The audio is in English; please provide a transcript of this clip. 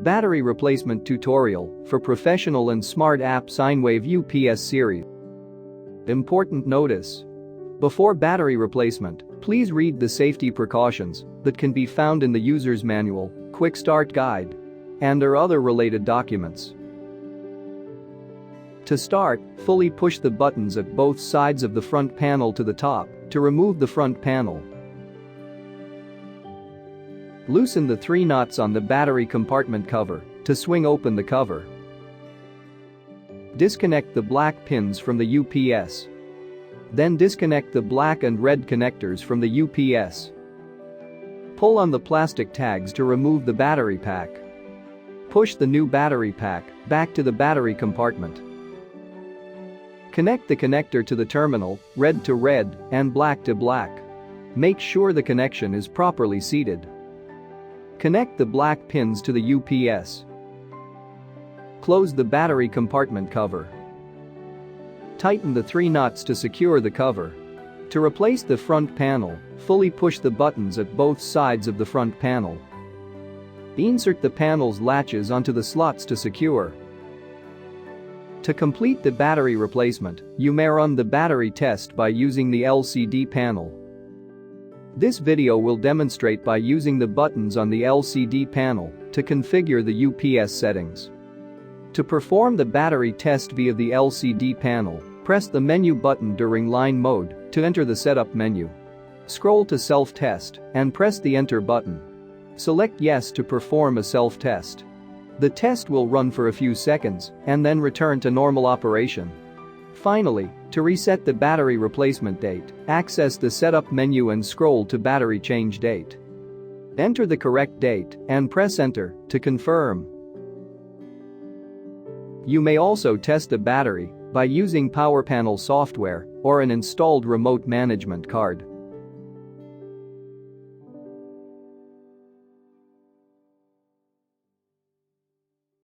Battery replacement tutorial for professional and smart app sine wave UPS series. Important notice. Before battery replacement, please read the safety precautions that can be found in the user's manual, quick start guide, and or other related documents. To start, fully push the buttons at both sides of the front panel to the top to remove the front panel. Loosen the 3 nuts on the battery compartment cover to swing open the cover. Disconnect the black pins from the UPS. Then disconnect the black and red connectors from the UPS. Pull on the plastic tags to remove the battery pack. Push the new battery pack back to the battery compartment. Connect the connector to the terminal, red to red and black to black. Make sure the connection is properly seated. Connect the black pins to the UPS. Close the battery compartment cover. Tighten the 3 nuts to secure the cover. To replace the front panel, fully push the buttons at both sides of the front panel. Insert the panel's latches onto the slots to secure. To complete the battery replacement, you may run the battery test by using the LCD panel. This video will demonstrate by using the buttons on the LCD panel to configure the UPS settings. To perform the battery test via the LCD panel, press the menu button during line mode to enter the setup menu. Scroll to self-test and press the enter button. Select yes to perform a self-test. The test will run for a few seconds and then return to normal operation. Finally, to reset the battery replacement date, access the setup menu and scroll to battery change date. Enter the correct date and press enter to confirm. You may also test the battery by using PowerPanel software or an installed remote management card.